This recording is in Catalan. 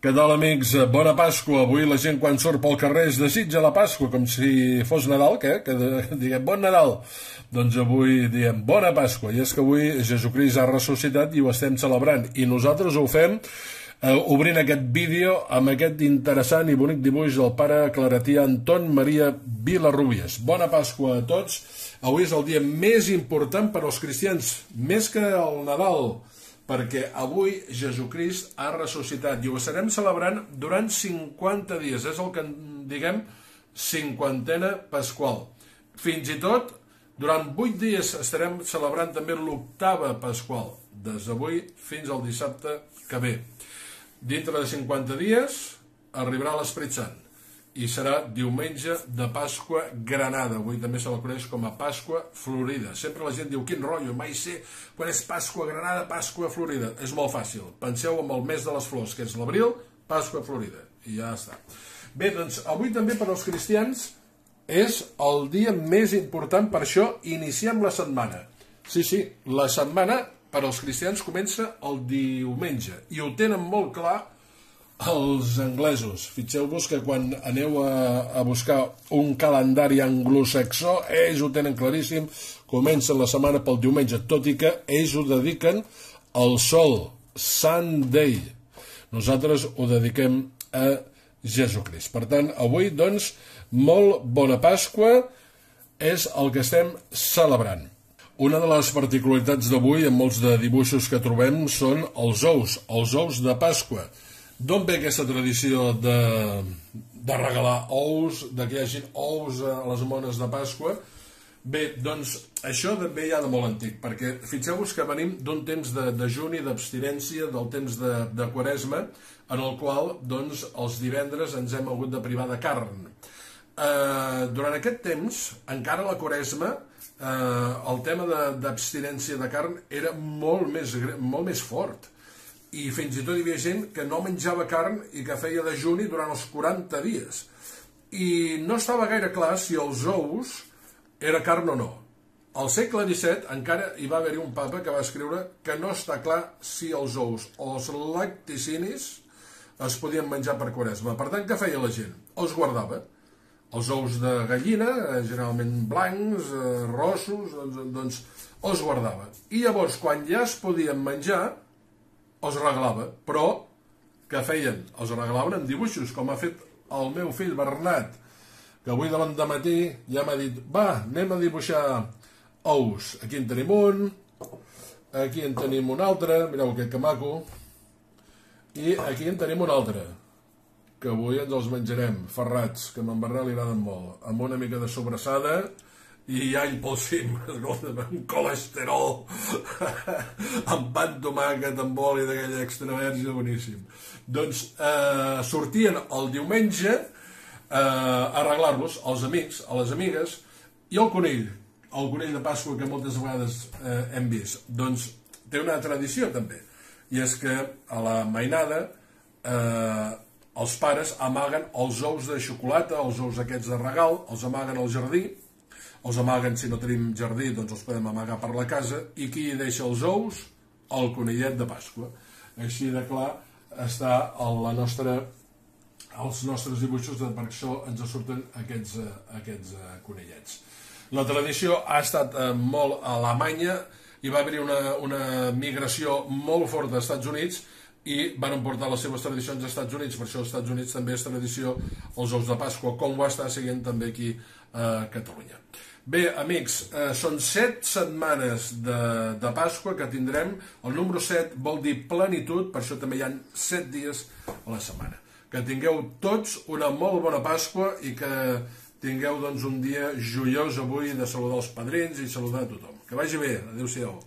Què tal, amics? Bona Pasqua. Avui la gent quan surt pel carrer es desitja la Pasqua, com si fos Nadal, que diguem bon Nadal. Doncs avui diem bona Pasqua, i és que avui Jesucrist ha ressuscitat i ho estem celebrant. I nosaltres ho fem obrint aquest vídeo amb aquest interessant i bonic dibuix del pare claretià Anton Maria Vilarrubias. Bona Pasqua a tots. Avui és el dia més important per als cristians, més que el Nadal, perquè avui Jesucrist ha ressuscitat i ho estarem celebrant durant 50 dies. És el que en diguem cinquantena pasqual. Fins i tot, durant 8 dies estarem celebrant també l'octava pasqual, des d'avui fins al dissabte que ve. Dintre de 50 dies arribarà l'Esperit Sant i serà diumenge de Pasqua Granada. Avui també se la coneix com a Pasqua Florida. Sempre la gent diu, quin rotllo, mai sé quan és Pasqua Granada, Pasqua Florida. És molt fàcil. Penseu en el mes de les flors, que és l'abril, Pasqua Florida. I ja està. Bé, doncs, avui també per als cristians és el dia més important, per això iniciem la setmana. Sí, la setmana per als cristians comença el diumenge. I ho tenen molt clar els anglesos. Fixeu-vos que quan aneu a buscar un calendari anglosaxó, ells ho tenen claríssim, comencen la setmana pel diumenge, tot i que ells ho dediquen al sol, Sunday. Nosaltres ho dediquem a Jesucrist. Per tant, avui, doncs, molt bona Pasqua és el que estem celebrant. Una de les particularitats d'avui, en molts de dibuixos que trobem, són els ous de Pasqua. D'on ve aquesta tradició de regalar ous, que hi hagi ous a les mones de Pasqua? Bé, doncs això ve ja de molt antic, perquè fixeu-vos que venim d'un temps de dejuni, d'abstinència, del temps de Quaresma, en el qual doncs, els divendres ens hem hagut de privar de carn. Durant aquest temps, encara a la Quaresma, el tema d'abstinència de carn era molt més fort. I fins i tot hi havia gent que no menjava carn i que feia dejuni durant els 40 dies. I no estava gaire clar si els ous era carn o no. Al segle XVII encara hi va haver-hi un papa que va escriure que no està clar si els ous o els lacticinis es podien menjar per Quaresma. Per tant, què feia la gent? Els guardava. Els ous de gallina, generalment blancs, rossos, doncs els guardava. I llavors, quan ja es podien menjar, els regalava, però què feien? Els regalaven en dibuixos, com ha fet el meu fill Bernat, que avui de matí ja m'ha dit, va, anem a dibuixar ous. Aquí en tenim un, aquí en tenim un altre, mireu que maco, i aquí en tenim un altre, que avui ens els menjarem, ferrats, que a en Bernat li agraden molt, amb una mica de sobrassada, i all pel cim, amb colesterol, amb pa amb tomàquet, amb oli d'aquella extra verge, boníssim. Doncs sortien el diumenge a arreglar-los als amics, a les amigues, i el conill de Pasqua que moltes vegades hem vist. Doncs té una tradició també, i és que a la mainada els pares amaguen els ous de xocolata, els ous aquests de regal, els amaguen al jardí. Els amaguen, si no tenim jardí, doncs els podem amagar per la casa, i qui deixa els ous? El conillet de Pasqua. Així de clar està els nostres dibuixos, per això ens surten aquests conillets. La tradició ha estat molt alemanya, hi va haver una migració molt forta als Estats Units, i van emportar les seves tradicions als Estats Units. Per això als Estats Units també és tradició els ous de Pasqua, com ho està seguint també aquí a Catalunya. Bé, amics, són 7 setmanes de Pasqua que tindrem. El número 7 vol dir plenitud, per això també hi ha 7 dies a la setmana. Que tingueu tots una molt bona Pasqua i que tingueu doncs, un dia joiós avui de saludar els padrins i saludar a tothom. Que vagi bé, adéu-siau.